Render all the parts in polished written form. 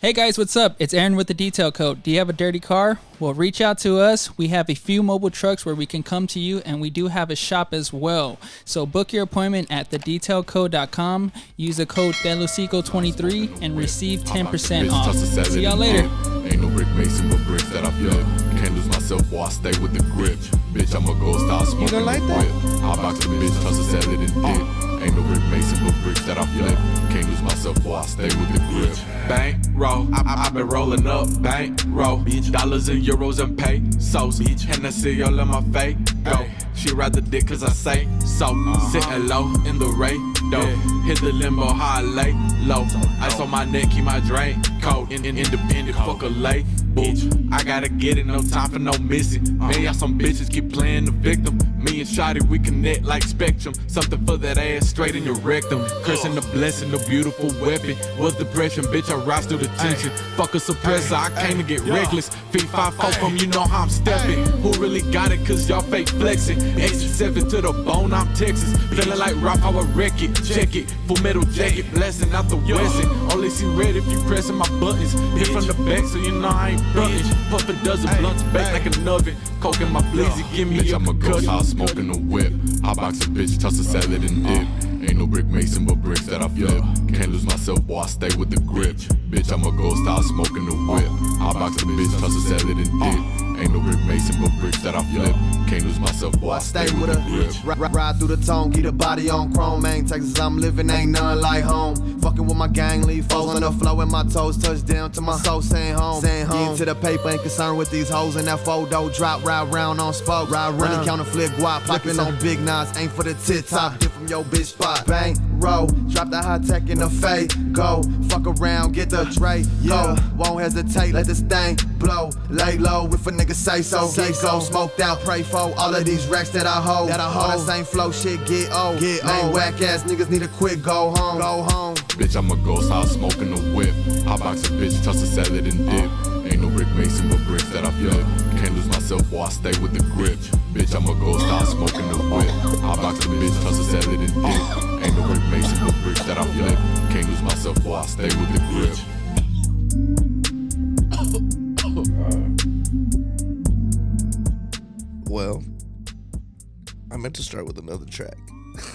Hey guys, what's up? It's Aaron with the Detail Code. Do you have a dirty car? Well, reach out to us. We have a few mobile trucks where we can come to you, and we do have a shop as well. So book your appointment at thedetailcode.com. Use the code Lew Sico 23 and receive 10% off. See y'all later. Ain't no brick mason but bricks that I flip. Can't lose myself while I stay with the grip. Bitch, I'm a ghost, I'll smoke. You don't like that? I box a bitch, toss a salad and dip. Ain't no brick mason but bricks that I flip. Can't lose myself while I stay with the grip. Bank roll, I've been rolling up. Bank roll, bitch. Dollars and euros and pesos. Bitch, Hennessy all in my face. Go. She ride the dick cause I say so. Sitting low in the radio. Hit the limbo, how I lay low. Ice on my neck, keep my drink cold. Independent, fuck a lay. Bitch, I gotta get it, no time for no missing. Man, y'all some bitches keep playing the victim. Me and Shotty, we connect like Spectrum. Something for that ass straight in your rectum. Cursing the blessing, the beautiful weapon. Was depression, bitch, I rise through the tension. Fuck a suppressor, I came to get reckless. Feet 5-4 from, you know how I'm stepping. Who really got it, cause y'all fake flexing. Exit 7 to the bone, I'm Texas. Feeling like Rock, how I wreck it. Check it, full metal jacket, blessing out the westin. Only see red if you pressing my buttons. Hit from the back, so you know I ain't frontin'. Puff a dozen blunts back like an oven. Coke in my blizzy, give me bitch, I'm a ghost, I'll smoke in the whip. I box a bitch, toss a salad and dip. Ain't no brick mason but bricks that I flip. Can't lose myself while I stay with the grip. Bitch, I'm a ghost, I'll smoke in the whip. I box a bitch, toss a salad and dip. Ain't no brick mason but bricks that I flip. Can't lose myself while I stay with the grip. Ride through the tone, get a body on chrome. Man, Texas, I'm living, ain't none like home. Fucking with my gang, leave foes on the flow, and my toes touch down to my soul, saying home. Get to the paper, ain't concerned with these hoes and that photo drop. Ride round on spoke, ride running, counterfeit guap. Pockets on big knots, ain't for the tit top. Get from your bitch spot. Bang, roll, drop the high tech in the fade. Go, fuck around, get the tray. Go, won't hesitate, let this thing blow. Lay low if a nigga say so. Get go, smoked out, pray for all of these racks that I hold. All that same flow shit, get old. Man, whack ass niggas need to quit, go home. Go home. Bitch, I'm a ghost, I'll smoke in the whip. I box a bitch, toss a salad and dip. Ain't no brick mason but bricks that I flip. Can't lose myself while I stay with the grip. Bitch, I'm a ghost, I'll smoke in the whip. I box a bitch, toss a salad and dip. Ain't no brick mason but bricks that I flip. Can't lose myself while I stay with the grip. Well, I meant to start with another track.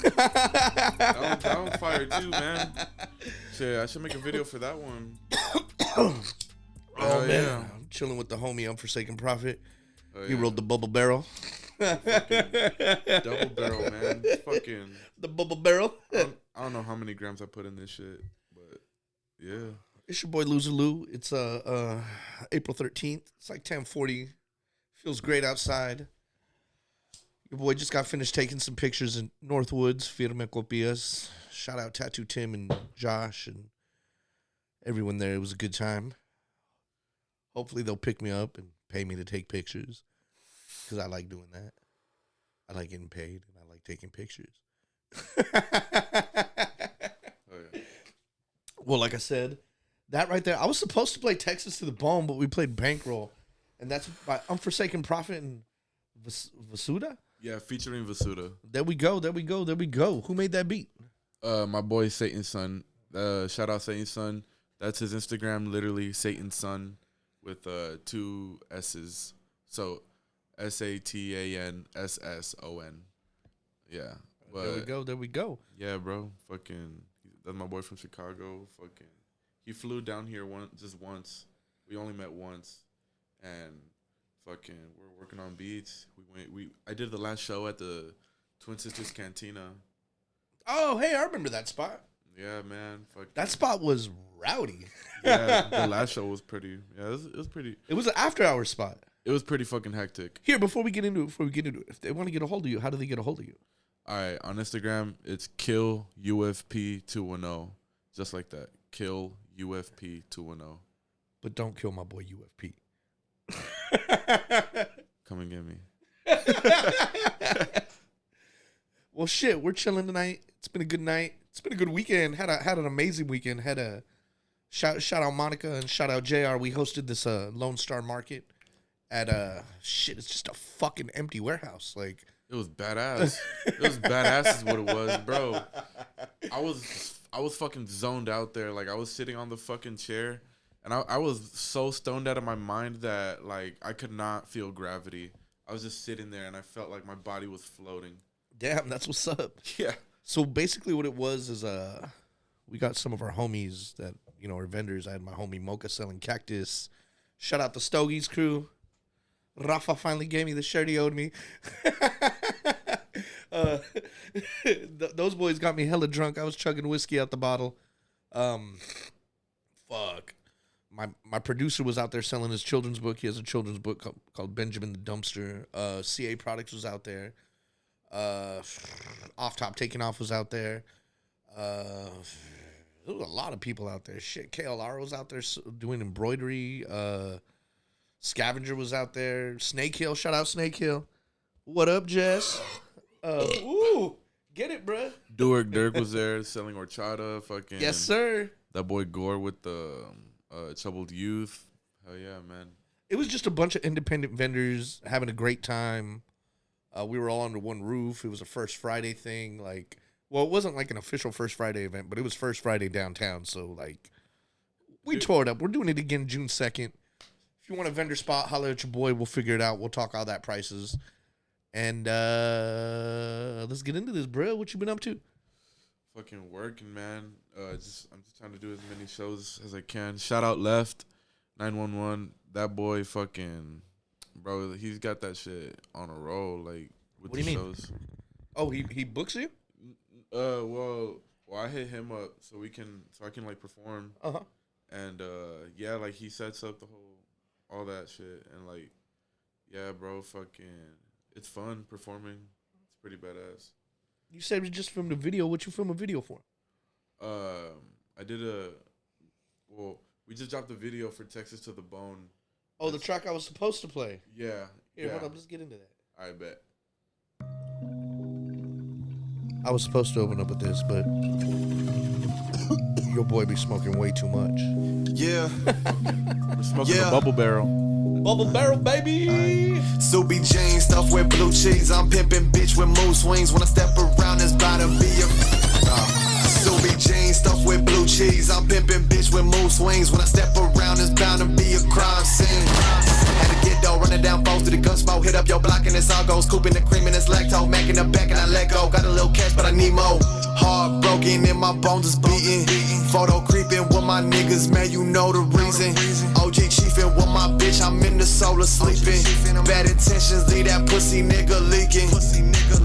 That one's fire too, man. Shit, I should make a video for that one. Oh man, yeah. I'm chilling with the homie Unforsaken Prophet. He rolled the bubble barrel. Double barrel, man. Fucking the bubble barrel. I don't know how many grams I put in this shit, but yeah. It's your boy Loser Lou. It's April 13th. It's like 10:40. Feels great outside. Your boy just got finished taking some pictures in Northwoods, Firme Copias. Shout out Tattoo Tim and Josh and everyone there. It was a good time. Hopefully they'll pick me up and pay me to take pictures because I like doing that. I like getting paid and I like taking pictures. Well, like I said, that right there, I was supposed to play Texas to the Bone, but we played Bankroll. And that's by Unforsaken Prophet and Vasuda? Yeah, featuring Vasuda. There we go. Who made that beat? My boy Satan's Son. Shout out Satan's Son. That's his Instagram, literally Satan's Son with 2 S's. So SATANSSON. Yeah. But, There we go. Yeah, bro. Fucking, that's my boy from Chicago. Fucking, he flew down here once. We only met once. And fucking, we're working on beats. I did the last show at the Twin Sisters Cantina. Oh, hey, I remember that spot. Yeah, man. That spot was rowdy. Yeah, the last show was pretty. Yeah, it was pretty. It was an after-hour spot. It was pretty fucking hectic. Here, before we get into it, if they want to get a hold of you, how do they get a hold of you? All right, on Instagram, it's kill UFP210, just like that. Kill UFP210. But don't kill my boy UFP. Come and get me. Well, shit, we're chilling tonight. It's been a good night. It's been a good weekend. Had an amazing weekend. Had a shout out Monica and shout out JR. We hosted this Lone Star Market at shit. It's just a fucking empty warehouse. Like, it was badass. It was badass is what it was, bro. I was fucking zoned out there. Like, I was sitting on the fucking chair And I was so stoned out of my mind that, like, I could not feel gravity. I was just sitting there, and I felt like my body was floating. Damn, that's what's up. Yeah. So basically what it was is we got some of our homies that, you know, are vendors. I had my homie Mocha selling cactus. Shout out the Stogies crew. Rafa finally gave me the shirt he owed me. Those boys got me hella drunk. I was chugging whiskey out the bottle. Fuck. My producer was out there selling his children's book. He has a children's book called Benjamin the Dumpster. CA Products was out there. Off Top Taking Off was out there. There was a lot of people out there. Shit, KLR was out there doing embroidery. Scavenger was out there. Snake Hill, shout out Snake Hill. What up, Jess? Ooh, get it, bruh. Dirk was there selling horchata. Fucking Yes, sir. That boy Gore with the Troubled Youth. Hell yeah, man. It was just a bunch of independent vendors having a great time. We were all under one roof. It was a First Friday thing. Like, well, it wasn't like an official First Friday event, but it was First Friday downtown. So, like, we tore it up. We're doing it again June 2nd. If you want a vendor spot, holler at your boy. We'll figure it out. We'll talk all that prices. And let's get into this, bro. What you been up to? Fucking working, man. I'm just trying to do as many shows as I can. Shout out Left 911. That boy, fucking bro. He's got that shit on a roll, like with what do the you mean? shows. Oh, he books you? Well, I hit him up so I can like perform. And yeah, like he sets up all that shit, and like, yeah, bro, fucking, it's fun performing. It's pretty badass. You said you just filmed a video. What you film a video for? I did we just dropped the video for Texas to the Bone. Oh, the track I was supposed to play. Yeah. Here, yeah. hold up, let's get into that. I bet. I was supposed to open up with this, but your boy be smoking way too much. Yeah. We're smoking the bubble barrel. Bubble barrel, baby. Subi jeans stuffed with blue cheese. I'm pimping bitch with moose swings. When I step around, it's bound to be a. Subi jeans stuffed with blue cheese. I'm pimping bitch with moose swings. When I step around, it's bound to be a crime scene. Had to get dough, running down foes to the gun smoke. Hit up your block and it's all goes. Scooping the cream and it's lacto. Macking the back and I let go. Got a little cash, but I need more. Heartbroken and my bones is beating. Photo creeping with my niggas, man, you know the reason. OG chiefin' with my bitch, I'm in the solar sleeping. Bad intentions, leave that pussy nigga leaking.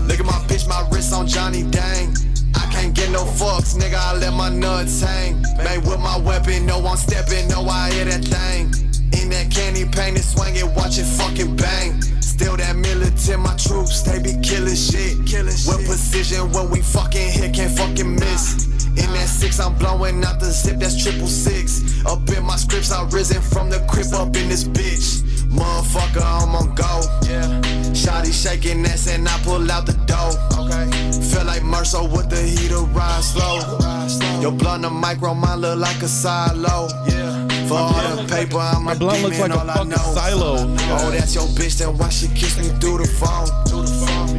Look at my bitch, my wrist on Johnny Dang. I can't get no fucks, nigga, I let my nuts hang. Made with my weapon, no I'm stepping, no I hit that thing. In that candy painted, swinging, watch it fucking bang. Still that militant, my troops, they be killing shit. With precision, when we fucking hit, can't fucking miss. In that 6, I'm blowing out the zip, that's 666. Up in my scripts, I risen from the crib up in this bitch. Motherfucker, I'm on go. Yeah. Shotty shaking ass and I pull out the dough. Okay. Feel like Mercer with the heater, ride slow. Your blunt, a micro, mine look like a silo. Yeah. For all the paper, I'm my blunt looks like a fucking silo. Oh, that's your bitch, then why she kiss me through the phone?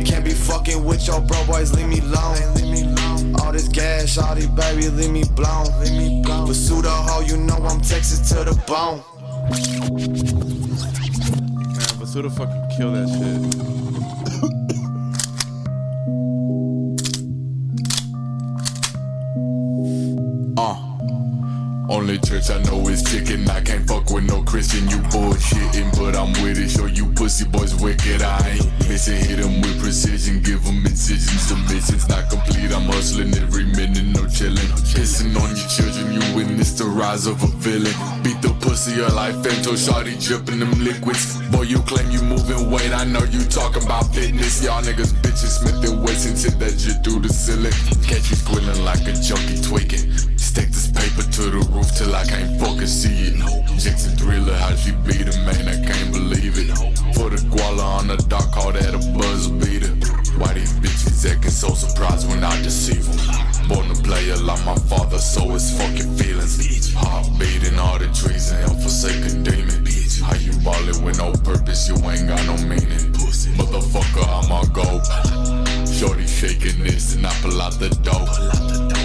Can't be fucking with your bro, boys, leave me alone. All this gas, all these baby, leave me blown. Pursue the hoe, you know I'm Texas to the bone. Man, Basuda fucking kill that shit. Only church I know is chicken. I can't fuck with no Christian. You bullshitting, but I'm with it. Show you pussy boys wicked. I ain't missing. Hit them with precision. Give them incisions. The mission's not complete. I'm hustling every minute. No chilling. Pissing on your children. You witness the rise of a villain. Beat the pussy of life. Fento shawty dripping them liquids. Boy, you claim you moving weight. I know you talking about fitness. Y'all niggas bitches Smith and Wesson. Hit that shit through the ceiling. Catch you squilling like a junkie tweaking. Stick this paper to the roof till I can't fucking see it. Jackson Thriller, how she beat it, man, I can't believe it. For the koala on the dock, call that a buzz beater. Why these bitches acting so surprised when I deceive them? Born to play a like my father, so it's fucking feelings. Heart beating, all the trees and unforsaken demon. How you ballin' with no purpose, you ain't got no meaning. Motherfucker, I'm on go. Shorty shaking this and I pull out the dope.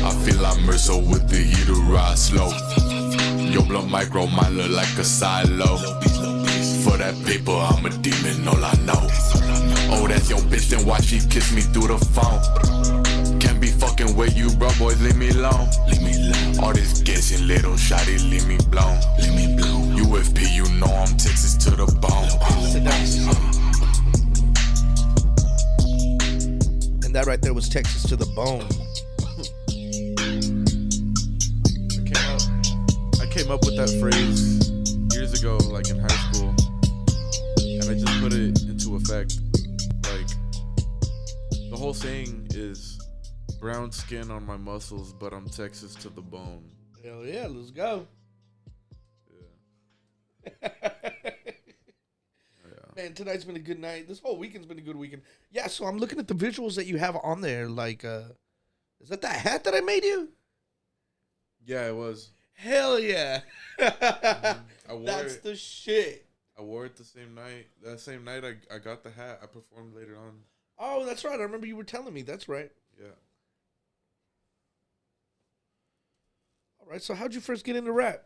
I feel like Mercer with the heater, ride slow. Yo, blunt micro, mine look like a silo. For that paper, I'm a demon, all I know. Oh, that's your bitch, then why she kiss me through the phone? Can't be fucking with you, bro, boys, leave me alone. All this guessing, little shawty, leave me blown. UFP, you know I'm Texas to the bone. Sit down. And that right there was Texas to the bone. I came up with that phrase years ago, like in high school, and I just put it into effect. Like, the whole saying is brown skin on my muscles, but I'm Texas to the bone. Hell yeah, let's go. Yeah. Man, tonight's been a good night. This whole weekend's been a good weekend. Yeah, so I'm looking at the visuals that you have on there. Like, is that hat that I made you? Yeah, it was. Hell yeah. I wore That's it. the shit. I wore it the same night. That same night, I got the hat. I performed later on. Oh, that's right. I remember you were telling me. That's right. Yeah. All right, so how'd you first get into rap?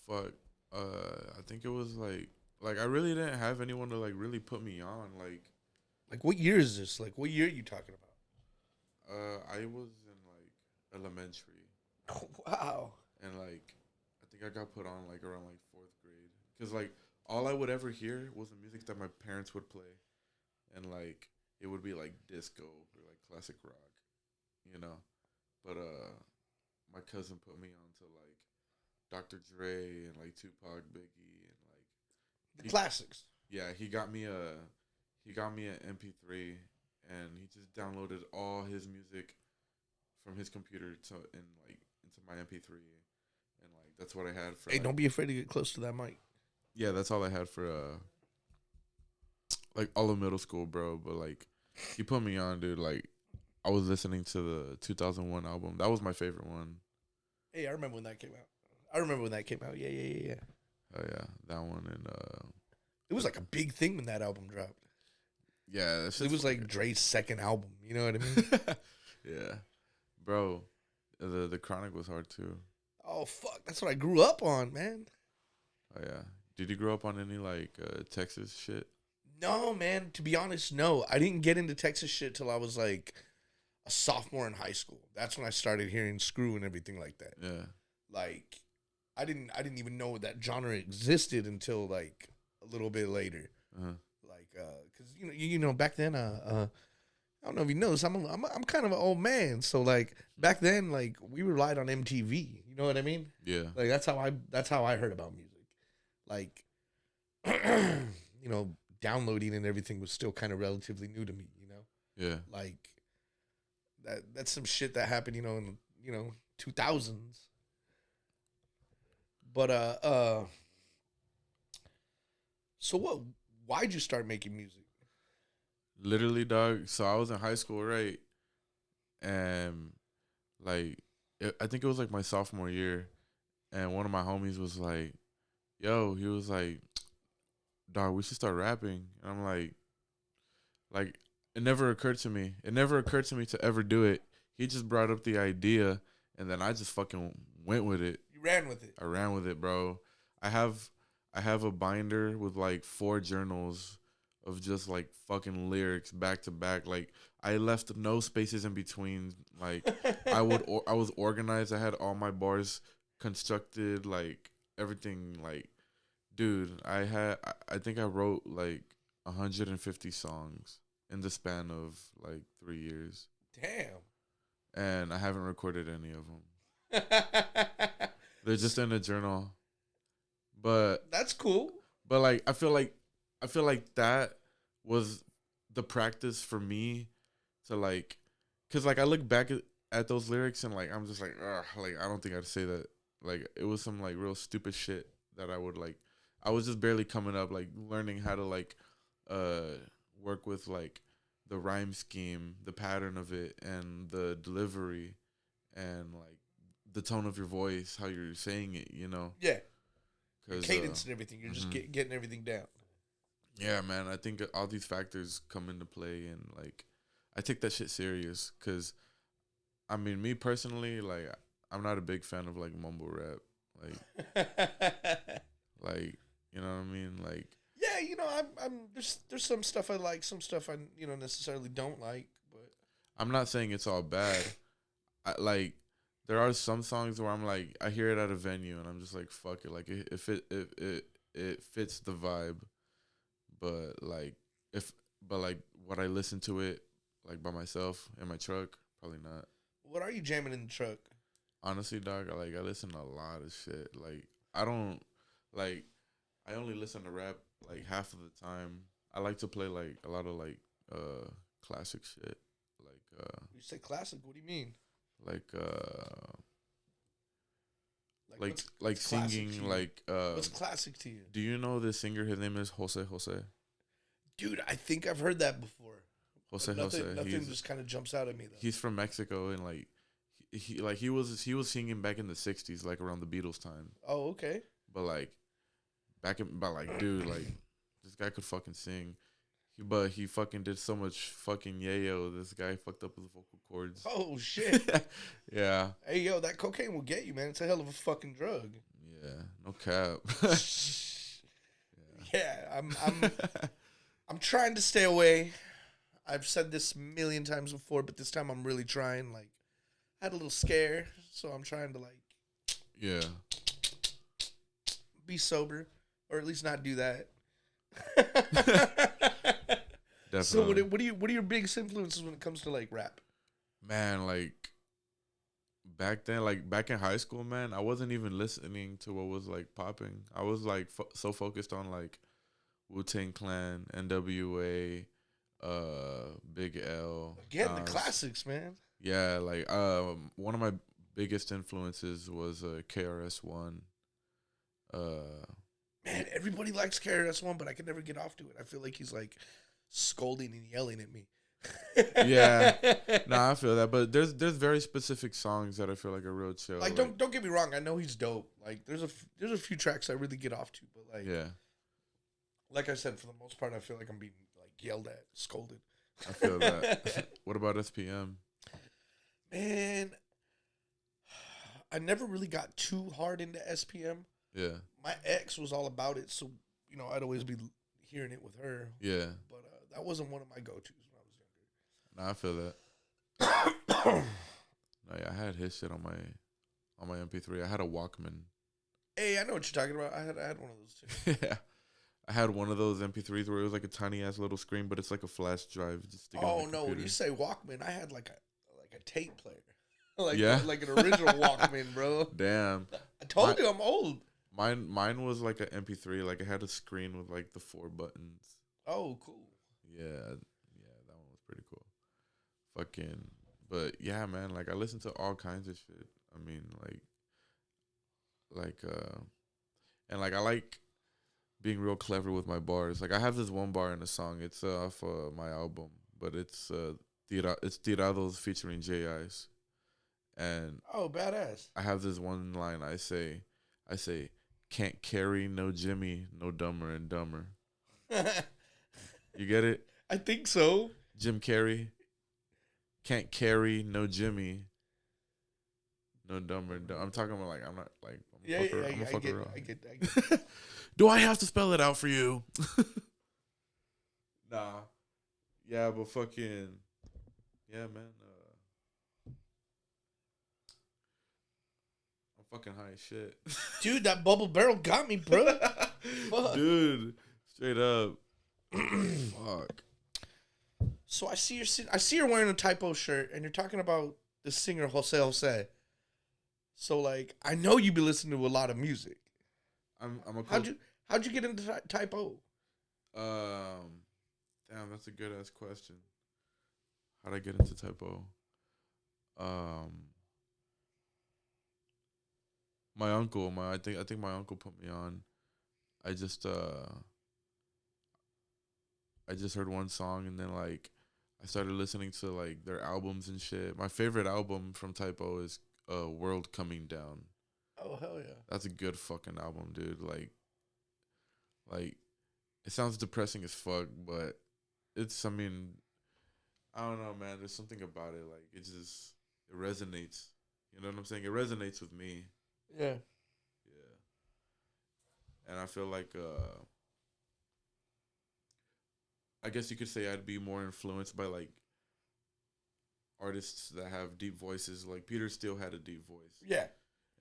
Fuck. I think it was like I really didn't have anyone to like really put me on. Like, what year is this? Like, what year are you talking about? I was in like elementary, Oh, wow. and like I think I got put on like around like 4th grade, because like all I would ever hear was the music that my parents would play, and like it would be like disco or like classic rock, you know. But my cousin put me on to like Dr. Dre and like Tupac, Biggie, and like The classics. yeah, he got me an MP3, and he just downloaded all his music from his computer into my MP3, and like that's what I had for. Hey, like, don't be afraid to get close to that mic. yeah, that's all I had for like all of middle school, bro. But like he put me on, dude. Like I was listening to the 2001 album. That was my favorite one. Hey, I remember when that came out. Yeah. Oh yeah, that one. And It was like a big thing when that album dropped. yeah, It was like Dre's second album. You know what I mean? yeah, bro. The Chronic was hard too. Oh, fuck. That's what I grew up on, man. Oh yeah. Did you grow up on any like Texas shit? No, man. To be honest, no. I didn't get into Texas shit till I was like a sophomore in high school. That's when I started hearing Screw and everything like that. Yeah. Like, I didn't even know that genre existed until like a little bit later. Uh-huh. Like, cause you know, back then, I don't know if you know this. I'm kind of an old man, so like back then, like we relied on MTV. You know what I mean? Yeah. Like that's how I heard about music. Like, you know, downloading and everything was still kind of relatively new to me. You know? Yeah. Like that's some shit that happened. You know, in 2000s. But so what? Why'd you start making music? Literally, dog. So I was in high school, right? And like, I think it was like my sophomore year, and one of my homies was like, "Yo," he was like, "Dog, we should start rapping." And I'm like, it never occurred to me. It never occurred to me to ever do it. He just brought up the idea, and then I just fucking went with it. You ran with it. I ran with it, bro. I have a binder with like 4 journals of just like fucking lyrics back to back. Like I left no spaces in between. Like I was organized. I had all my bars constructed, like everything. Like, dude, I think I wrote like 150 songs in the span of like 3 years. Damn. And I haven't recorded any of them. They're just in a journal. But That's cool. But like I feel like that was the practice for me to like, cause like I look back at those lyrics and like I'm just like, ugh, like I don't think I'd say that. Like it was some like real stupid shit that I would like. I was just barely coming up, like learning how to like work with like the rhyme scheme, the pattern of it, and the delivery, and like the tone of your voice, how you're saying it, you know. Yeah. 'Cause, Cadence and everything. You're just getting everything down. Yeah, man. I think all these factors come into play, and like, I take that shit serious because I mean, me personally, like, I'm not a big fan of like mumble rap. Like, you know what I mean? Like, yeah, I'm there's some stuff I like, some stuff I necessarily don't like, but I'm not saying it's all bad. Like, there are some songs where I'm like, I hear it at a venue and I'm just like, fuck it. Like, if it fits the vibe, but like, if but like what I listen to it like by myself in my truck, probably not. what are you jamming in the truck? Honestly, dog, I listen to a lot of shit. Like, I don't like I only listen to rap like half of the time. I like to play like a lot of like classic shit. You say classic, what do you mean? Like What's classic singing to you? like What's classic to you? do you know this singer? His name is Jose Jose. Dude, I think I've heard that before. Jose Nothing, Jose. nothing just kind of jumps out at me though. He's from Mexico and like he was singing back in the 60s, like around the Beatles time. Oh, okay. But like dude, like this guy could fucking sing. But he fucking did so much fucking yayo. This guy fucked up his vocal cords. Oh shit. Yeah. Hey yo, that cocaine will get you, man. It's a hell of a fucking drug. Yeah. No cap. Yeah, I'm trying to stay away. I've said this a million times before, but this time I'm really trying. Like, I had a little scare, so I'm trying to like Yeah. be sober, or at least not do that. Definitely. So what are your biggest influences when it comes to like rap? Man, like back then, like back in high school, man, I wasn't even listening to what was like popping. I was like so focused on like Wu-Tang Clan, NWA, Big L. Again, the classics, man. Yeah, like one of my biggest influences was KRS-One. Man, everybody likes KRS-One, but I can never get off to it. I feel like he's like scolding and yelling at me. Yeah, nah, I feel that, but there's very specific songs that I feel like are real chill. Like, don't get me wrong, I know he's dope. Like, there's a few tracks I really get off to, but like, yeah, like I said, for the most part, I feel like I'm being like yelled at, scolded. I feel that. What about SPM? Man, I never really got too hard into SPM. Yeah, My ex was all about it, so I'd always be hearing it with her. yeah. But that wasn't one of my go-tos when I was younger. Nah, I feel that. No, yeah, I had his shit on my MP3. I had a Walkman. Hey, I know what you're talking about. I had one of those too. Yeah, I had one of those MP3s where it was like a tiny ass little screen, but it's like a flash drive. Just sticking on Oh the no! computer. When you say Walkman, I had like a tape player, like Yeah? like an original Walkman, bro. Damn. I told you I'm old. Mine was like an MP3. Like it had a screen with like the 4 buttons. Oh, cool. Yeah, that one was pretty cool. Fucking, but yeah, man. Like I listen to all kinds of shit. I mean, and like I like being real clever with my bars. Like I have this one bar in a song. It's off my album, but it's Tirados featuring J Ice, and Oh, badass. I have this one line. I say, can't carry no Jimmy, no Dumber and Dumber. You get it? I think so. Jim Carrey. Can't carry no Jimmy, no Dumber and Dumber. I'm talking about like I'm not like I'm gonna fuck around. I get. Do I have to spell it out for you? Nah. Yeah, but fucking yeah, man. I'm fucking high as shit. Dude, that bubble barrel got me, bro. Fuck. Dude, straight up. Fuck. So I see you're wearing a Typo shirt, and you're talking about the singer Jose Jose. So like, I know you be listening to a lot of music. I'm a How'd you get into Typo? Damn, that's a good ass question. How'd I get into Typo? My uncle, I think my uncle put me on. I just heard one song and then like I started listening to like their albums and shit. My favorite album from Typo is World Coming Down. Oh hell yeah. That's a good fucking album, dude. Like it sounds depressing as fuck, but I mean, I don't know, man. There's something about it. Like, it's just, it resonates. You know what I'm saying? It resonates with me. Yeah. Yeah. And I feel like I guess you could say I'd be more influenced by like artists that have deep voices. Like Peter Steele had a deep voice. Yeah.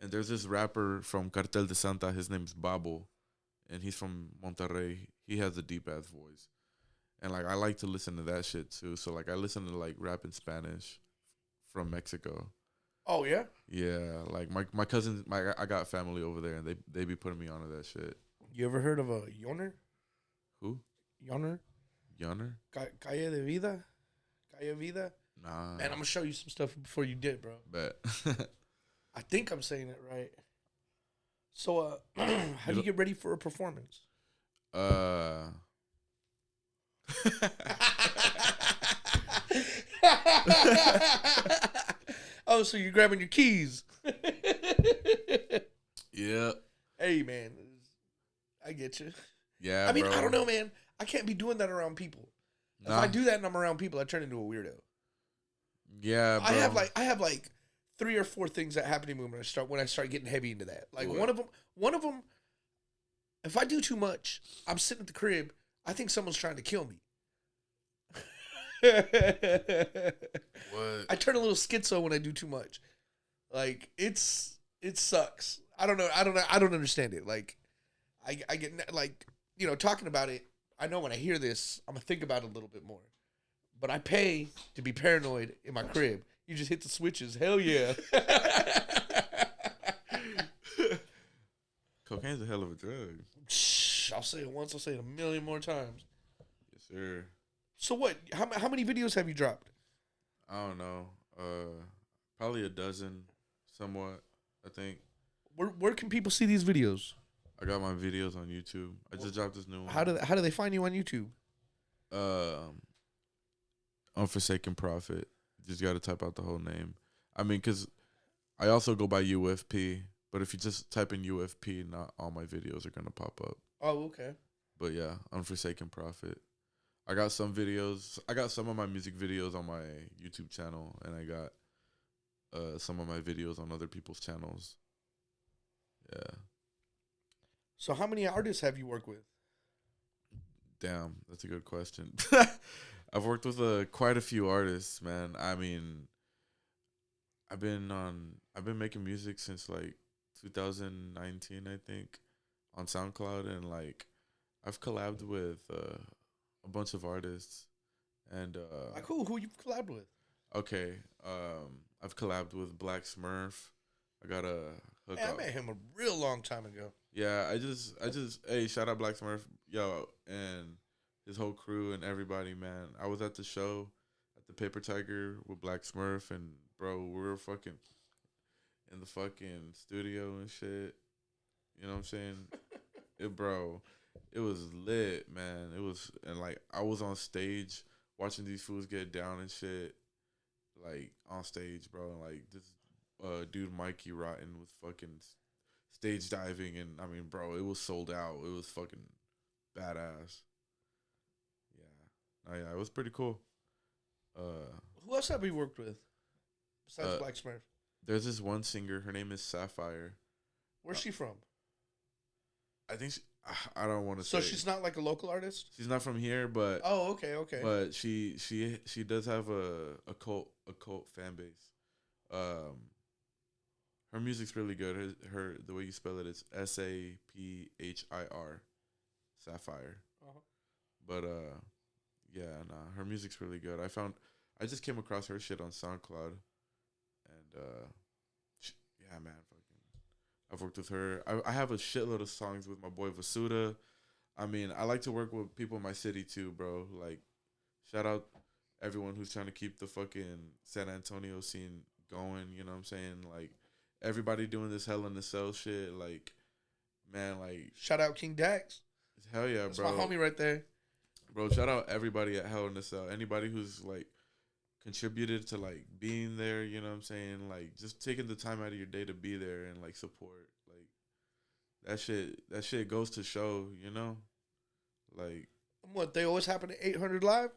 And there's this rapper from Cartel de Santa. His name's Babo, and he's from Monterrey. He has a deep ass voice, and like I like to listen to that shit too. So like I listen to like rap in Spanish from Mexico. Oh yeah. Yeah, like my cousins, I got family over there, and they be putting me onto that shit. You ever heard of a Yoner? Who? Yoner? Yonner? Calle de Vida? Calle Vida? Nah. Man, I'm gonna show you some stuff before you did, bro. Bet. I think I'm saying it right. So, how do you get ready for a performance? Oh, so you're grabbing your keys. Yeah. Hey, man. I get you. Yeah, I mean, bro. I don't know, man. I can't be doing that around people. If I do that and I'm around people, I turn into a weirdo. Yeah, bro. I have like 3 or 4 things that happen to me when I start getting heavy into that. Like What? one of them, if I do too much, I'm sitting at the crib. I think someone's trying to kill me. What? I turn a little schizo when I do too much. Like it sucks. I don't know. I don't understand it. Like I get like, you know, talking about it. I know when I hear this, I'm gonna think about it a little bit more. But I pay to be paranoid in my crib. You just hit the switches. Hell yeah. Cocaine's a hell of a drug. Shh, I'll say it once. I'll say it a million more times. Yes, sir. So what? How many videos have you dropped? I don't know. Probably a dozen, somewhat. I think. Where can people see these videos? I got my videos on YouTube. I just dropped this new one. How do they find you on YouTube? Unforsaken Prophet. Just got to type out the whole name. I mean, because I also go by UFP, but if you just type in UFP, not all my videos are going to pop up. Oh, okay. But yeah, Unforsaken Prophet. I got some videos. I got some of my music videos on my YouTube channel, and I got some of my videos on other people's channels. Yeah. So how many artists have you worked with? Damn, that's a good question. I've worked with quite a few artists, man. I mean, I've been making music since like 2019, I think, on SoundCloud, and like I've collabed with a bunch of artists, and Cool. Who you collabed with? okay, I've collabed with Black Smurf. I got a hook Man, I up. met him a real long time ago. Yeah, I just hey, shout out Black Smurf, yo, and his whole crew and everybody, man. I was at the show at the Paper Tiger with Black Smurf, and bro, we were fucking in the fucking studio and shit. You know what I'm saying? It was lit, man. It was, and like I was on stage watching these fools get down and shit, like on stage, bro. And like this dude Mikey Rotten was fucking stage diving, and I mean, bro, it was sold out. It was fucking badass. Yeah, yeah, it was pretty cool. Who else have you worked with besides Black Smurf? There's this one singer. Her name is Sapphire. Where's she from? I think I don't want to say. So she's not like a local artist? She's not from here, but Oh, okay. but she does have a cult fan base. Her music's really good. Her the way you spell it is Saphir, Sapphire. Uh-huh. But yeah, nah, her music's really good. I just came across her shit on SoundCloud, and yeah, man, fucking, I've worked with her. I have a shitload of songs with my boy Vasuda. I mean, I like to work with people in my city too, bro. Like, shout out everyone who's trying to keep the fucking San Antonio scene going. You know what I'm saying? Like, everybody doing this Hell in a Cell shit. Like, man, like, Shout out King Dax. hell yeah, That's bro. my homie right there. Bro, shout out everybody at Hell in a Cell. Anybody who's like contributed to like being there, you know what I'm saying? Like, just taking the time out of your day to be there and like support. Like, that shit goes to show, you know? Like, What, they always happen at 800 Live?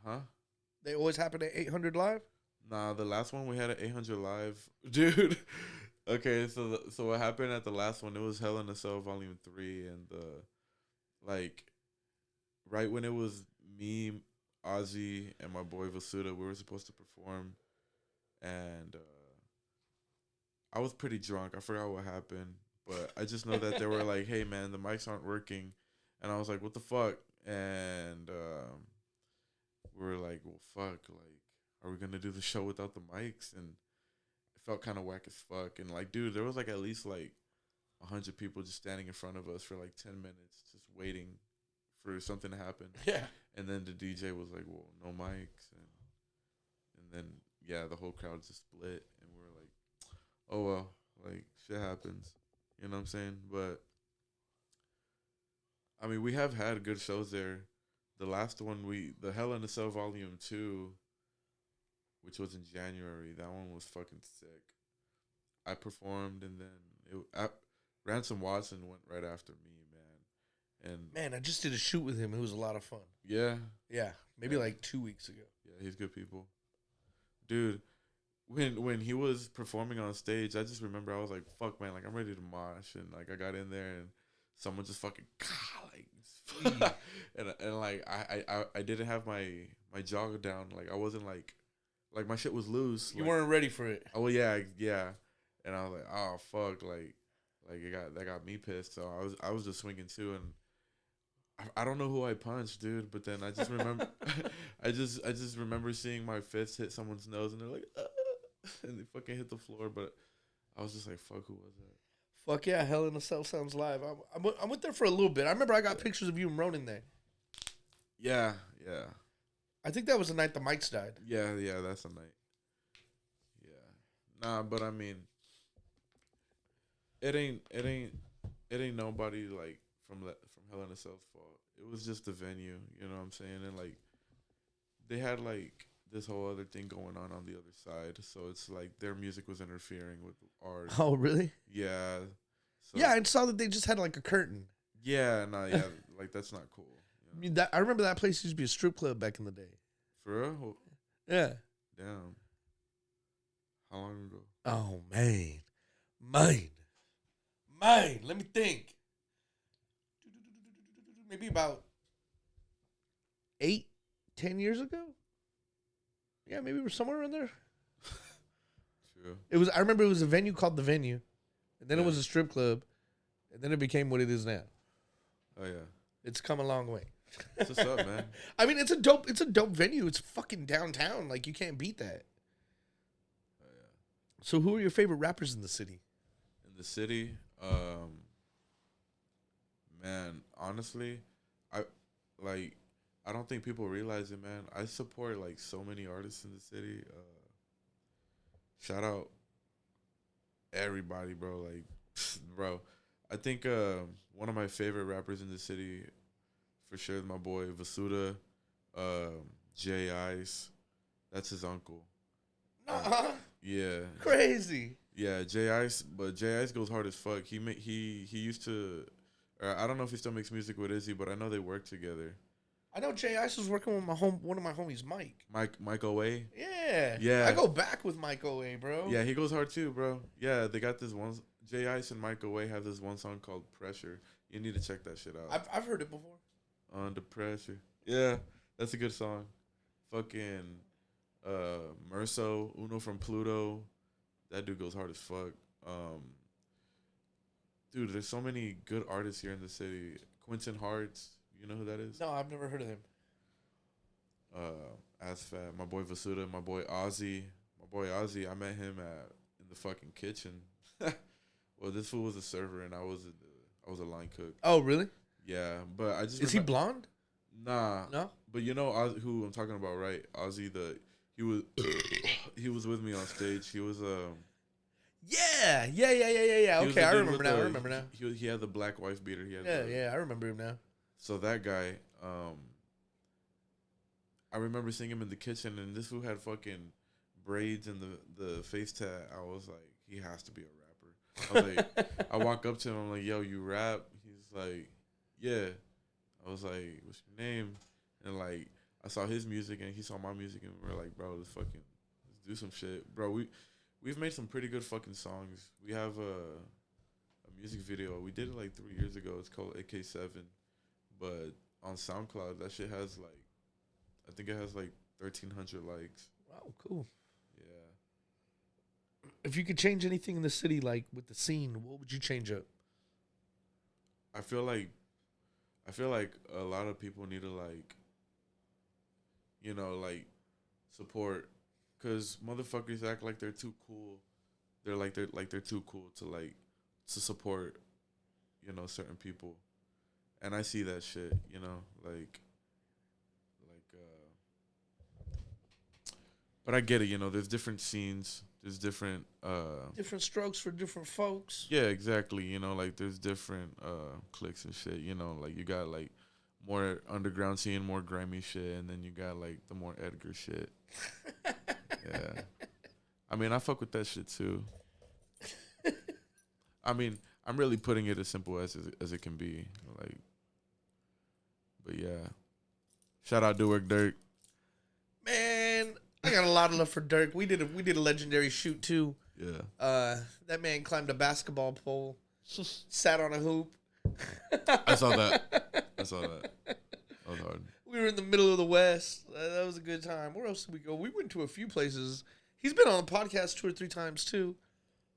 huh? They always happen at 800 Live? Nah, the last one we had at 800 live, dude. Okay, so what happened at the last one? It was Hell in a Cell Volume 3, and like right when it was me, Ozzy, and my boy Vasuda, we were supposed to perform, and I was pretty drunk. I forgot what happened, but I just know that they were like, "Hey, man, the mics aren't working," and I was like, "What the fuck?" And we were like, "Well, fuck, like, are we gonna do the show without the mics?" And it felt kind of whack as fuck. And like, dude, there was like at least like 100 people just standing in front of us for like 10 minutes, just waiting for something to happen. Yeah. And then the DJ was like, "Well, no mics," and then yeah, the whole crowd just split, and we were like, "Oh well, like shit happens," you know what I'm saying? But I mean, we have had good shows there. The last one, the Hell in a Cell Volume 2, which was in January, that one was fucking sick. I performed, and then Ransom Watson went right after me, man. And Man, I just did a shoot with him. It was a lot of fun. yeah, Yeah, maybe like 2 weeks ago. yeah, he's good people, dude. When he was performing on stage, I just remember I was like, "Fuck, man!" Like I'm ready to mosh, and like I got in there, and someone just fucking like, and like I didn't have my jaw down, like I wasn't like my shit was loose. You like, weren't ready for it. Oh yeah, yeah, and I was like, "Oh fuck!" Like that got me pissed. So I was just swinging too, and I don't know who I punched, dude. But then I just remember, I just remember seeing my fist hit someone's nose, and they're like, and they fucking hit the floor. But I was just like, "Fuck, who was that?" Fuck yeah, Hell in a Cell sounds live. I went there for a little bit. I remember I got pictures of you and Ronan there. Yeah, yeah, I think that was the night the mics died. yeah, yeah. That's a night. Yeah, nah, but I mean, it ain't nobody like from Hell in a Cell's fault. It was just the venue, you know what I'm saying? And like they had like this whole other thing going on the other side, so it's like their music was interfering with ours. Oh, really? Yeah. So, Yeah, I saw that they just had like a curtain. yeah, nah, yeah, like that's not cool. I mean, I remember that place used to be a strip club back in the day. For real? Yeah. Damn. How long ago? Oh man. Let me think. Maybe about 8-10 years ago. Yeah, maybe we're somewhere around there. True. I remember it was a venue called The Venue, and then it Yeah. was a strip club, and then it became what it is now. Oh yeah. It's come a long way. What's up, man? I mean, it's a dope venue. It's fucking downtown. Like you can't beat that. Oh yeah. So who are your favorite rappers in the city? In the city, man, honestly, I don't think people realize it, man. I support like so many artists in the city. Shout out everybody, bro. Like, bro, I think one of my favorite rappers in the city, for sure, is my boy Vasuda, Jay Ice. That's his uncle. Yeah. Crazy. Yeah, Jay Ice, but Jay Ice goes hard as fuck. He used to, I don't know if he still makes music with Izzy, but I know they work together. I know Jay Ice was working with one of my homies, Mike. Mike O'Way. Yeah. Yeah. I go back with Mike O'Way, bro. Yeah, he goes hard too, bro. Yeah, they got this one. Jay Ice and Mike O'Way have this one song called Pressure. You need to check that shit out. I've heard it before. Under Pressure. Yeah, that's a good song. Fucking Merso, Uno from Pluto. That dude goes hard as fuck. Dude, there's so many good artists here in the city. Quentin Hartz, you know who that is? No, I've never heard of him. Asfat, my boy Vasuda, my boy Ozzy. My boy Ozzy, I met him in the fucking kitchen. Well, this fool was a server and I was a line cook. Oh, really? Yeah, but I just Is he blonde? Nah. No. But you know who I'm talking about, right? Ozzy, he was with me on stage. He was Yeah. Okay, I remember now. He had the black wife beater. Yeah, I remember him now. So that guy, I remember seeing him in the kitchen, and this fool had fucking braids and the face tat. I was like, he has to be a rapper. I was like, I walk up to him, I'm like, yo, you rap? He's like, yeah. I was like, what's your name? And like, I saw his music and he saw my music, and we were like, bro, this do some shit, bro. We've made some pretty good fucking songs. We have a music video. We did it like 3 years ago. It's called AK7, but on SoundCloud that shit has like, I think it has like 1,300 likes. Wow, cool. Yeah. If you could change anything in the city, like with the scene, what would you change up? I feel like a lot of people need to like, you know, like support, cause motherfuckers act like they're too cool. They're too cool to support, you know, certain people, and I see that shit, you know, like. But I get it, you know, there's different scenes, there's different strokes for different folks. Yeah, exactly. You know, like there's different cliques and shit, you know, like you got like more underground scene, more grimy shit, and then you got like the more Edgar shit. Yeah. I mean, I fuck with that shit too. I mean, I'm really putting it as simple as it can be. Like, but yeah. Shout out Newark Dirk. Man, I got a lot of love for Dirk. We did a legendary shoot too. Yeah. That man climbed a basketball pole, sat on a hoop. I saw that. That was hard. We were in the middle of the West. That was a good time. Where else did we go? We went to a few places. He's been on the podcast 2 or 3 times too.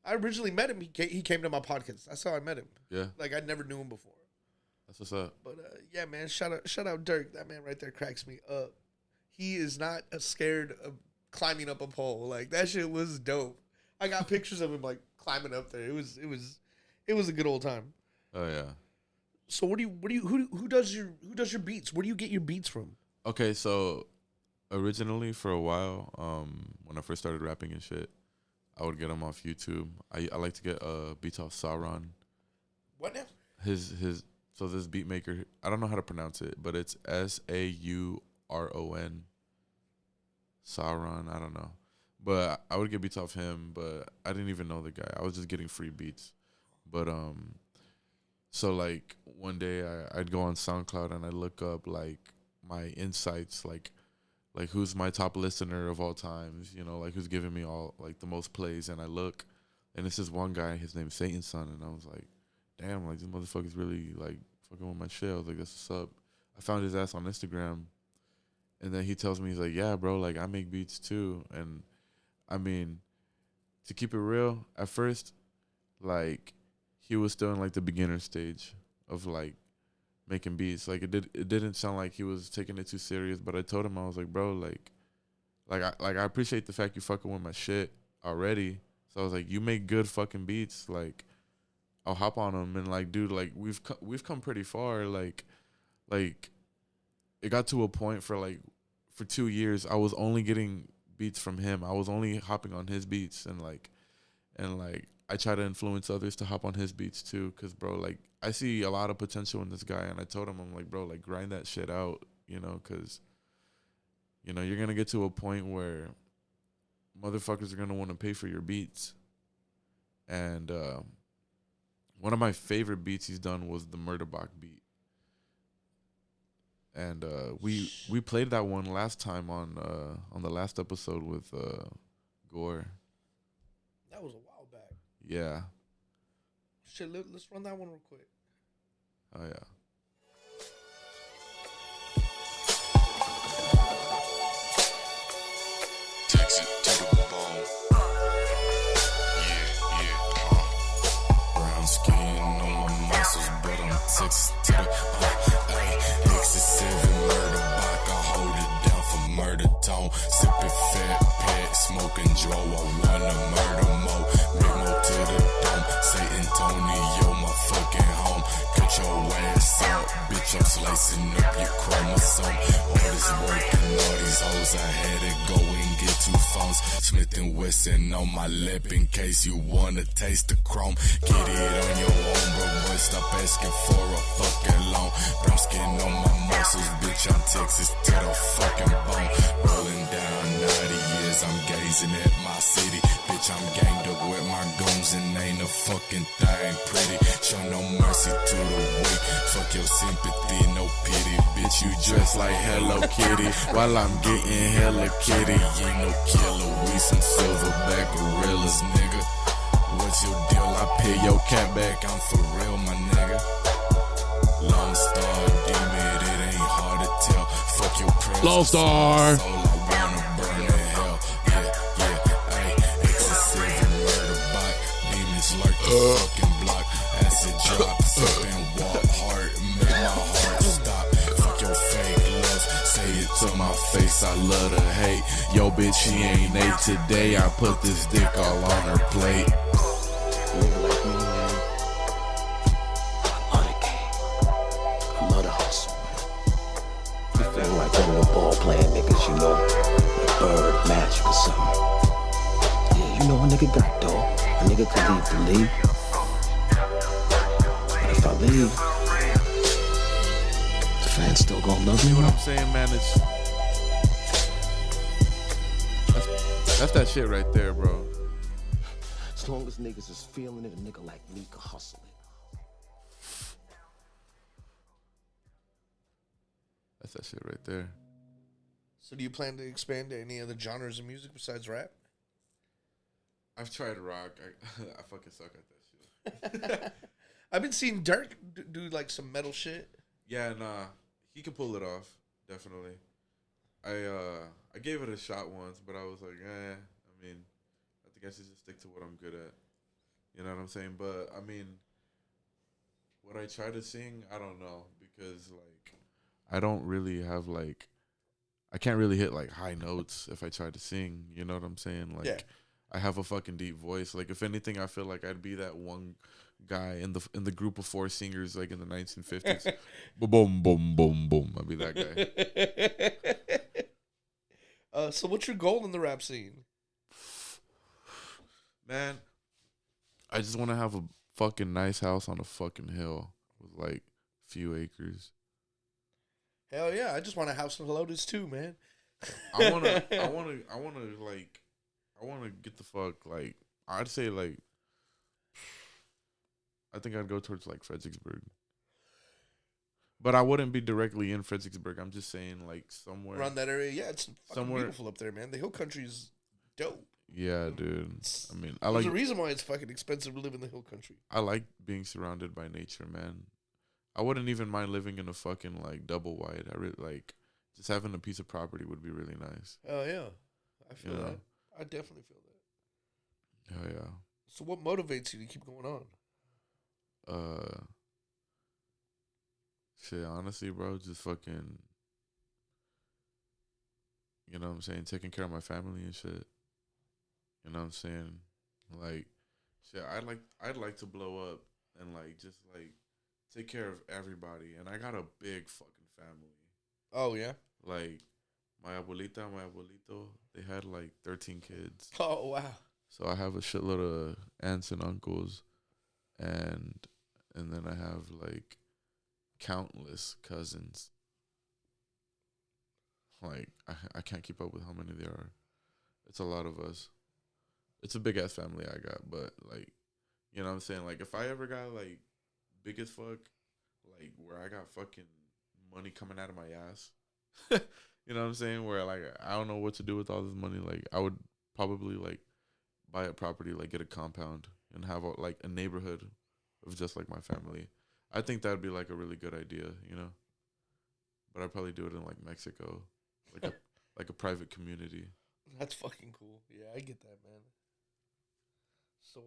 I originally met him. He came to my podcast. That's how I met him. Yeah. Like I never knew him before. That's what's up. But yeah, man, shout out Dirk. That man right there cracks me up. He is not scared of climbing up a pole. Like that shit was dope. I got pictures of him like climbing up there. It was a good old time. Oh yeah. So who does your beats? Where do you get your beats from? Okay, so originally for a while, when I first started rapping and shit, I would get them off YouTube. I like to get beats off Sauron. What now? So this beat maker, I don't know how to pronounce it, but it's Sauron. Sauron, I don't know. But I would get beats off him, but I didn't even know the guy. I was just getting free beats. But so like one day I'd go on SoundCloud and I'd look up like my insights, like who's my top listener of all times, you know, like who's giving me all like the most plays, and I look and this is one guy, his name's Satan's Son, and I was like, damn, like this motherfucker's really like fucking with my shit. I was like, that's what's up. I found his ass on Instagram, and then he tells me, he's like, yeah, bro, like I make beats too. And I mean, to keep it real, at first, like he was still in like the beginner stage of like making beats. Like it didn't sound like he was taking it too serious, but I told him, I was like, bro, I appreciate the fact you fucking with my shit already. So I was like, you make good fucking beats, like I'll hop on them. And like, dude, like we've come pretty far. Like it got to a point for 2 years I was only getting beats from him. I was only hopping on his beats, and I try to influence others to hop on his beats too, cause bro, like I see a lot of potential in this guy, and I told him, I'm like, bro, like grind that shit out, you know, cause you know you're gonna get to a point where motherfuckers are gonna want to pay for your beats. And one of my favorite beats he's done was the Murderbach beat, and we played that one last time on the last episode with Gore. That was a while back. Yeah. Shit, let's run that one real quick. Oh yeah. Takes it to the bone. Brown skin on my muscles, but I'm Texas to the ayy. X7 murder bike, I hold it down for murder tone. Sipping fat pack, smoking Dro, I wanna murder mo. Big mo to the dome, St. Antonio, my fucking home. Cut your ass up, bitch, I'm slicing up your chromosome. All this work and all these hoes, I had to go and get 2 phones. Smith & Wesson on my lip in case you wanna taste the chrome. Get it on your own, bro, boy, stop asking for a fucking loan. Brown skin on my muscles, bitch, I'm Texas to the fucking bone. Rolling down 90 years. as I'm gazing at my city. Bitch, I'm ganged up with my goons and ain't a fucking thing pretty. Show no mercy to the weak. Fuck your sympathy, no pity. Bitch, you dress like Hello Kitty while I'm getting hella kitty. You ain't no killer, we some silverback gorillas, nigga. What's your deal? I pay your cat back, I'm for real, my nigga. Lone Star, demon, it ain't hard to tell. Fuck your presence. Lone Star. Soul, I wanna burn in hell. Yeah, ayy. Excessive murder bot. Demons lurk the fucking block. Acid drop, sip and walk hard. Make my heart stop. Fuck your fake love. Say it to my face, I love to hate. Yo, bitch, she ain't ate today. I put this dick all on her plate. Nigga like me, man. On the game. I love the hustle, man. You feel like one of the ball playing niggas, you know, like Bird, Magic or something. Yeah, you know a nigga got dough. A nigga could leave to leave. But if I leave, the fans still gonna love me. What I'm saying, man, that's that shit right there, bro. As long as niggas is feeling it, a nigga like me can hustle it. That's that shit right there. So do you plan to expand to any other genres of music besides rap? I've tried rock. I fucking suck at that shit. I've been seeing Dirk do like some metal shit. Yeah, nah, he can pull it off, definitely. I gave it a shot once, but I was like, I mean, I think I should just stick to what I'm good at. You know what I'm saying? But I mean, what I try to sing, I don't know, because like I don't really have like, I can't really hit like high notes if I try to sing. You know what I'm saying? Like, Yeah. I have a fucking deep voice. Like, if anything, I feel like I'd be that one guy in the group of 4 singers like in the 1950s. Boom, boom, boom, boom. I'd be that guy. So what's your goal in the rap scene? Man, I just want to have a fucking nice house on a fucking hill with like few acres. Hell yeah, I just want a house in Lotus too, man. I want to get the fuck, like, I'd say like, I think I'd go towards like Fredericksburg. But I wouldn't be directly in Fredericksburg. I'm just saying like somewhere Around that area, yeah, it's fucking somewhere beautiful up there, man. The hill country's dope. Yeah, dude. I mean, There's a reason why it's fucking expensive to live in the hill country. I like being surrounded by nature, man. I wouldn't even mind living in a fucking like double wide. I really like just having a piece of property would be really nice. Oh yeah, I feel You know? that. I definitely feel that. Hell yeah. So what motivates you to keep going on? Shit, honestly, bro, just fucking, you know what I'm saying, taking care of my family and shit. You know what I'm saying? Like, shit, I'd like to blow up and like just like take care of everybody. And I got a big fucking family. Oh yeah. Like my abuelita, my abuelito, they had like 13 kids. Oh wow. So I have a shitload of aunts and uncles, and then I have like countless cousins. Like I can't keep up with how many there are. It's a lot of us. It's a big ass family I got, but like, you know what I'm saying? Like if I ever got like big as fuck, like where I got fucking money coming out of my ass, you know what I'm saying? Where like I don't know what to do with all this money. Like I would probably like buy a property, like get a compound and have like a neighborhood of just like my family. I think that'd be like a really good idea, you know. But I'd probably do it in like Mexico, like a private community. That's fucking cool. Yeah, I get that, man. So,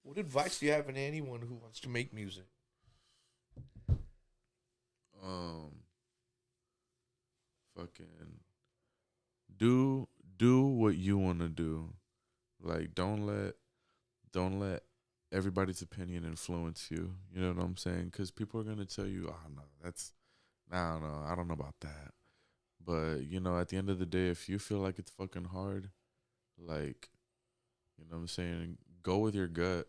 what advice do you have for anyone who wants to make music? Fucking do what you want to do. Like don't let everybody's opinion influence you. You know what I'm saying? Because people are gonna tell you, "Oh no, I don't know about that." But you know, at the end of the day, if you feel like it's fucking hard, like, you know what I'm saying, go with your gut.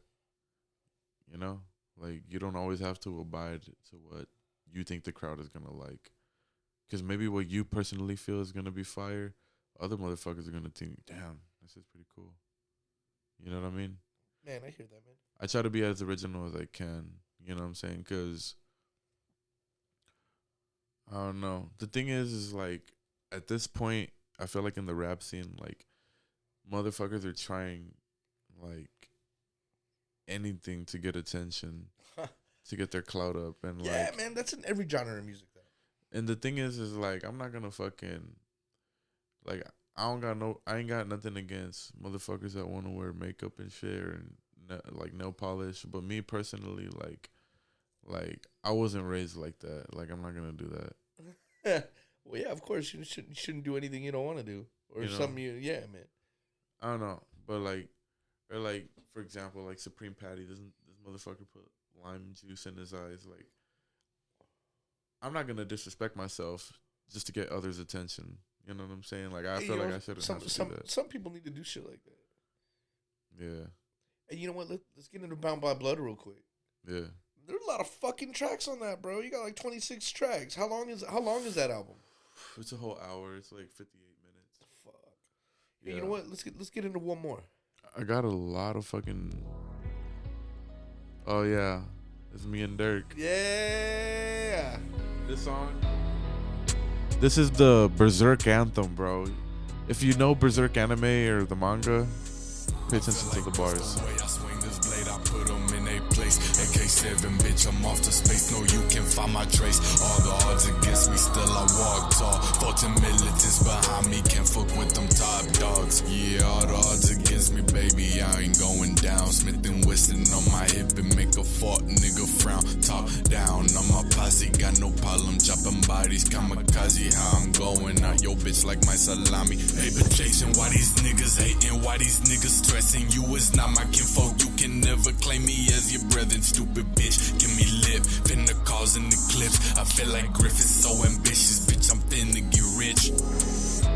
You know, like you don't always have to abide to what you think the crowd is gonna like. Because maybe what you personally feel is gonna be fire, other motherfuckers are gonna think, damn, this is pretty cool. You know what I mean? Man, I hear that, man. I try to be as original as I can. You know what I'm saying? Because I don't know. The thing is like at this point, I feel like in the rap scene, like motherfuckers are trying like anything to get attention, to get their clout up, and Yeah, like, man, that's in every genre of music, though. and the thing is like I'm not gonna fucking like I ain't got nothing against motherfuckers that want to wear makeup and shit and like nail polish, but me personally, like I wasn't raised like that. Like I'm not gonna do that. Well, yeah, of course you shouldn't do anything you don't want to do or You know? something. Yeah, man. I don't know, but like, or like for example, like Supreme Patty, doesn't this motherfucker put lime juice in his eyes? Like, I'm not gonna disrespect myself just to get others' attention. You know what I'm saying? Like I feel like I shouldn't have to do that. Some people need to do shit like that. Yeah, And you know what? Let's get into Bound by Blood real quick. yeah. There's a lot of fucking tracks on that, bro. You got like 26 tracks. How long is that album? It's a whole hour. It's like 58 minutes. Fuck. Yeah. You know what? Let's get into one more. I got a lot of fucking. Oh yeah, it's me and Dirk. Yeah. This song. This is the Berserk anthem, bro. If you know Berserk anime or the manga, pay attention to the bars. AK7, bitch, I'm off to space. No, you can find my trace. All the odds against me, still I walk tall. 14 militants behind me, can't fuck with them top dogs. Yeah, all the odds against me, baby, I ain't going down. Smith and Wesson on my hip and make a fart nigga frown. Top down on my posse, got no problem chopping bodies. Kamikaze, how I'm going out your bitch like my salami. Paper chasing, why these niggas hating? Why these niggas stressing? You is not my kinfolk, you can never claim me as your brethren. Stupid bitch, give me lip, finna cause an eclipse. I feel like Griffith's so ambitious, bitch, I'm finna get rich.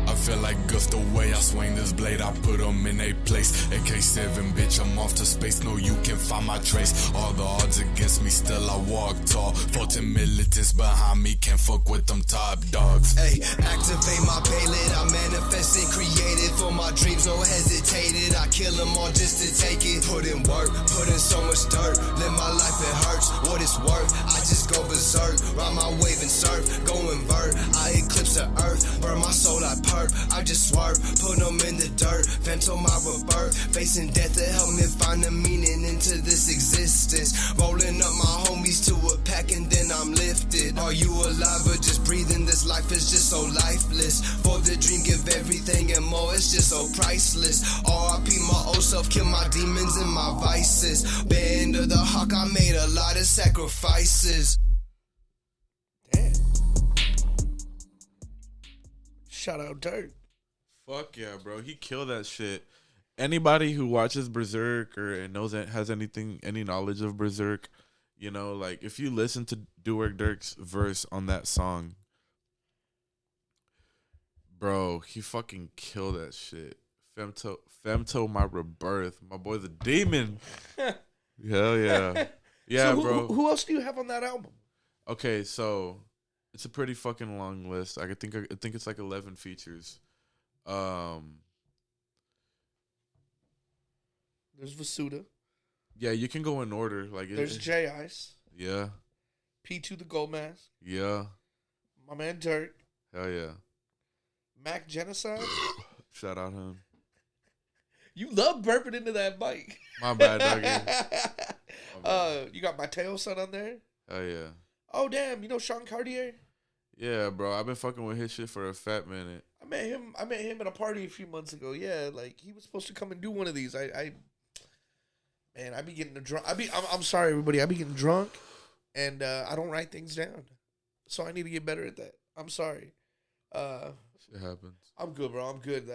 I feel like Gus the way I swing this blade, I put them in a place. AK7, bitch, I'm off to space, no you can find my trace. All the odds against me, still I walk tall. 14 militants behind me, can't fuck with them top dogs. Hey, activate my payload, I manifest and created. For my dreams, no hesitated, I kill them all just to take it. Put in work, put in so much dirt, live my life, it hurts, what it's worth. I just go berserk, ride my wave and surf, go invert. I eclipse the earth, burn my soul, I perk. I just swerve, put them in the dirt, phantom my rebirth. Facing death to help me find the meaning into this existence. Rolling up my homies to a pack and then I'm lifted. Are you alive or just breathing? This life is just so lifeless. For the dream, give everything and more, it's just so priceless. R.I.P. my old self, kill my demons and my vices. Band of the hawk, I made a lot of sacrifices. Damn. Shout out Dirk. Fuck yeah, bro. He killed that shit. Anybody who watches Berserk or knows that has any knowledge of Berserk, you know, like if you listen to Duerk Dirk's verse on that song, bro, he fucking killed that shit. Femto my rebirth. My boy's a demon. Hell yeah. Yeah, so bro. Who else do you have on that album? Okay, so it's a pretty fucking long list. I think it's like 11 features. There's Vasuda. Yeah, you can go in order. Like There's J Ice. Yeah. P2 the Gold Mask. Yeah. My man Dirk. Hell yeah. Mac Genocide. Shout out him. You love burping into that mic. My bad, doggy. You got Mateo son on there. Hell yeah. Oh damn, you know Sean Cartier? Yeah, bro. I've been fucking with his shit for a fat minute. I met him at a party a few months ago. Yeah, like he was supposed to come and do one of these. I be getting drunk. I'm sorry, everybody. I be getting drunk, and I don't write things down. So I need to get better at that. I'm sorry. Shit happens. I'm good, bro. I'm good.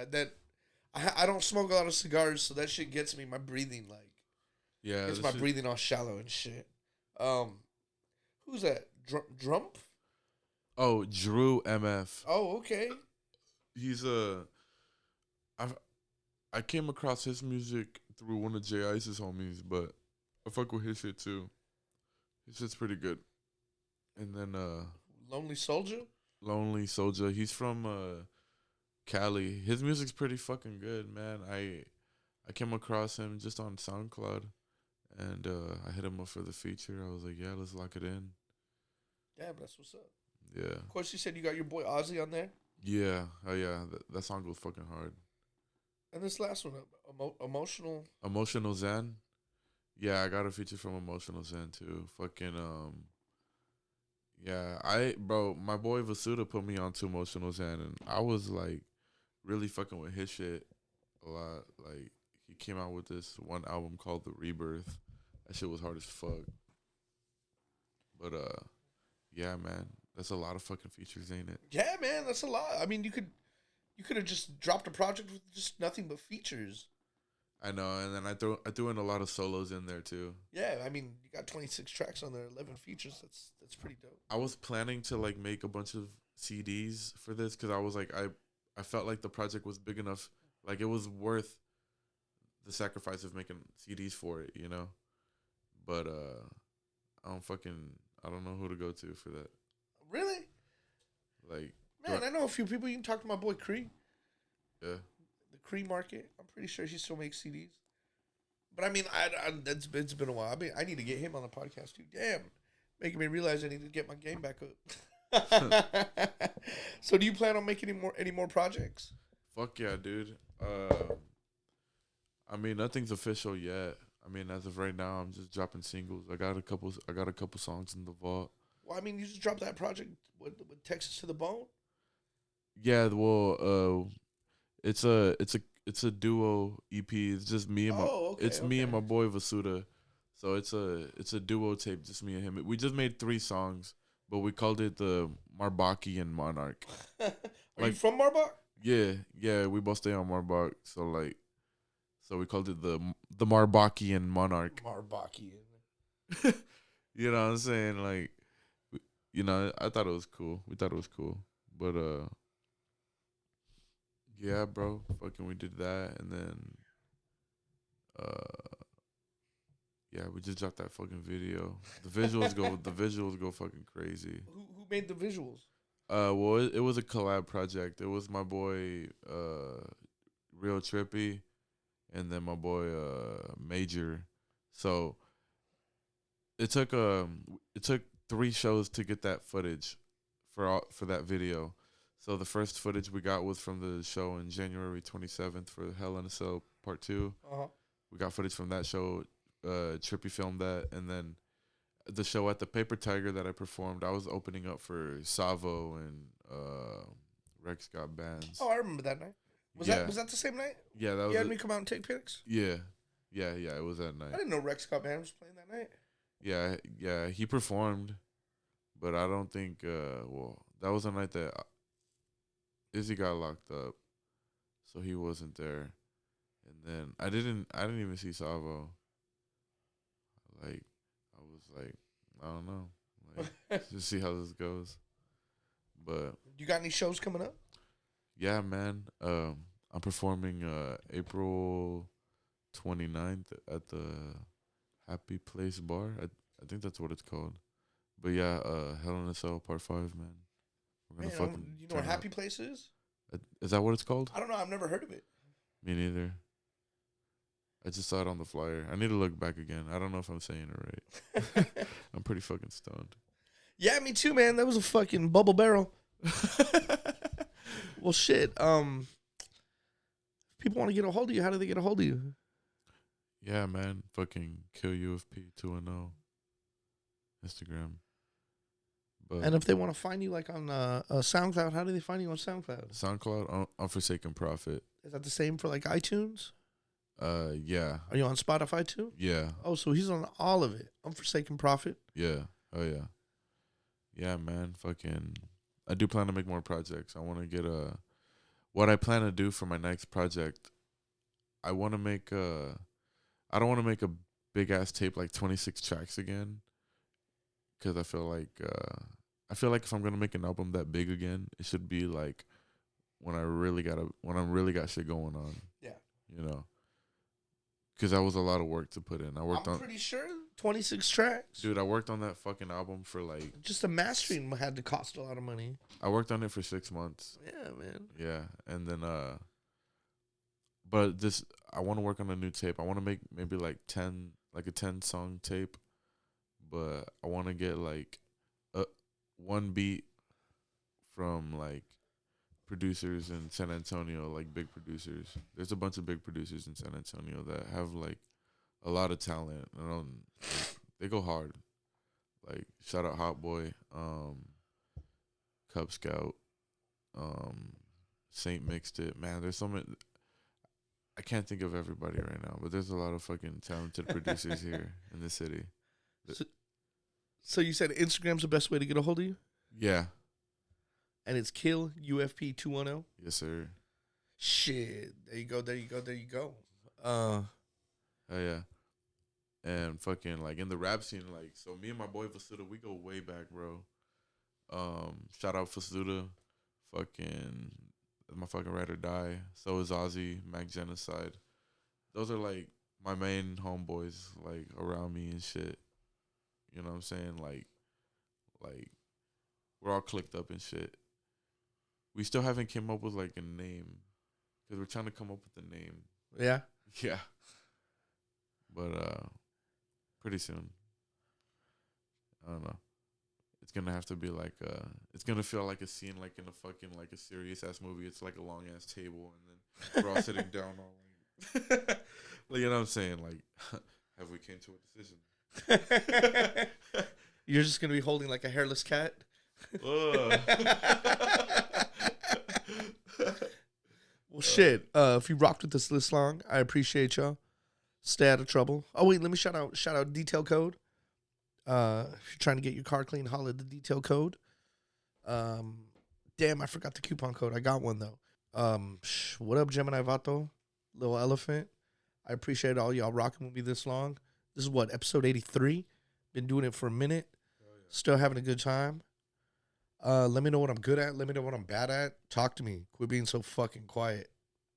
I don't smoke a lot of cigars, so that shit gets me my breathing gets my breathing all shallow and shit. Who's that? Drump? Oh, Drew MF. Oh, okay. He's I came across his music through one of J Ice's homies, but I fuck with his shit too. His shit's pretty good. And then Lonely Soldier? Lonely Soldier. He's from Cali. His music's pretty fucking good, man. I came across him just on SoundCloud, and I hit him up for the feature. I was like, yeah, let's lock it in. Damn, that's what's up. Yeah. Of course, you said you got your boy Ozzy on there. Yeah. Oh yeah. That song goes fucking hard. And this last one, emotional. Emotional Zen. Yeah, I got a feature from Emotional Zen too. Fucking yeah, my boy Vasuda put me onto Emotional Zen, and I was like really fucking with his shit a lot. Like he came out with this one album called The Rebirth. That shit was hard as fuck. But yeah, man, that's a lot of fucking features, ain't it? Yeah, man, that's a lot. I mean, you could have just dropped a project with just nothing but features. I know, and then I threw in a lot of solos in there too. Yeah, I mean, you got 26 tracks on there, 11 features. That's pretty dope. I was planning to like make a bunch of CDs for this because I was like, I felt like the project was big enough, like it was worth the sacrifice of making CDs for it, you know. But I don't know who to go to for that. Really? Like, man, I know a few people. You can talk to my boy Cree. Yeah. The Cree market. I'm pretty sure he still makes CDs. But I mean, it's been a while. I mean, I need to get him on the podcast too. Damn, making me realize I need to get my game back up. So, do you plan on making any more projects? Fuck yeah, dude. I mean, nothing's official yet. I mean, as of right now, I'm just dropping singles. I got a couple songs in the vault. Well, I mean, you just dropped that project with Texas to the Bone. Yeah, well, it's a duo EP. It's just me and me and my boy Vasuda. So it's a duo tape, just me and him. We just made 3 songs, but we called it the Marbachian Monarch. Are you from Marbach? Yeah, we both stay on Marbach. So we called it the Marbachian Monarch. Marbachian. You know what I'm saying? Like, you know, I thought it was cool. We thought it was cool, but yeah, bro, fucking we did that, and then yeah, we just dropped that fucking video. The visuals go fucking crazy. Who made the visuals? Well, it was a collab project. It was my boy Real Trippy, and then my boy Major. So it took 3 shows to get that footage for that video. So the first footage we got was from the show in January 27th for Hell in a Cell Part 2. Uh-huh. We got footage from that show. Trippy filmed that, and then the show at the Paper Tiger that I performed, I was opening up for Savo and Rex Got Bands. Oh, I remember that night. Was that the same night? Yeah, that was. You had me come out and take pics? Yeah, it was that night. I didn't know Rex Got Bands was playing that night. Yeah, he performed, but I don't think. Well, that was the night that Izzy got locked up, so he wasn't there, and then I didn't even see Savo. Like, I was like, I don't know, like, just see how this goes. But you got any shows coming up? Yeah, man. I'm performing April 29th at the Happy Place Bar. I think that's what it's called. But yeah, Hell in a Cell Part 5, man. We're gonna fucking. You know what Happy Place is? Is that what it's called? I don't know. I've never heard of it. Me neither. I just saw it on the flyer. I need to look back again. I don't know if I'm saying it right. I'm pretty fucking stoned. Yeah, me too, man. That was a fucking bubble barrel. Well, shit. People want to get a hold of you. How do they get a hold of you? Yeah, man. Fucking Kill UFP 210 Instagram. But and if they want to find you like on SoundCloud, how do they find you on SoundCloud? SoundCloud, Unforsaken Prophet. Is that the same for like iTunes? Yeah. Are you on Spotify too? Yeah. Oh, so he's on all of it. Unforsaken Prophet. Yeah. Oh yeah. Yeah, man. Fucking. I do plan to make more projects. I want to get what I plan to do for my next project. I want to make I don't want to make a big ass tape like 26 tracks again. Cause I feel like if I'm gonna make an album that big again, it should be like when I really got shit going on. Yeah. You know. Cause that was a lot of work to put in. I'm pretty sure 26 tracks. Dude, I worked on that fucking album for like... Just the mastering had to cost a lot of money. I worked on it for 6 months. Yeah, man. Yeah, and then... But this... I want to work on a new tape. I want to make maybe like a 10-song tape. But I want to get like one beat from like producers in San Antonio, like big producers. There's a bunch of big producers in San Antonio that have like a lot of talent. They go hard. Like shout out Hot Boy, Cub Scout, Saint Mixed It. Man, there's so many. I can't think of everybody right now, but there's a lot of fucking talented producers here in the city. So you said Instagram's the best way to get a hold of you? Yeah. And it's Kill UFP 210? Yes, sir. Shit. There you go. Oh, yeah. And fucking, like, in the rap scene, like, so me and my boy Fasuda, we go way back, bro. Shout out Fasuda. Fucking, my fucking Ride or Die. So is Ozzy, Mac Genocide. Those are, like, my main homeboys, like, around me and shit. You know what I'm saying? Like, we're all clicked up and shit. We still haven't came up with, like, a name. Because we're trying to come up with a name. Yeah? Yeah. But, pretty soon. I don't know. It's going to have to be, like, it's going to feel like a scene, like, in a fucking, like, a serious-ass movie. It's, like, a long-ass table, and then we're all sitting down all, like, you know what I'm saying? Like, have we came to a decision? You're just gonna be holding like a hairless cat. Well, shit. If you rocked with us this long, I appreciate y'all. Stay out of trouble. Oh wait, let me shout out Detail Code. If you're trying to get your car clean, holler at the Detail Code. Damn, I forgot the coupon code. I got one though. What up, Gemini Vato, Little Elephant? I appreciate all y'all rocking with me this long. This is what, episode 83? Been doing it for a minute. Still having a good time. Let me know what I'm good at. Let me know what I'm bad at. Talk to me. Quit being so fucking quiet.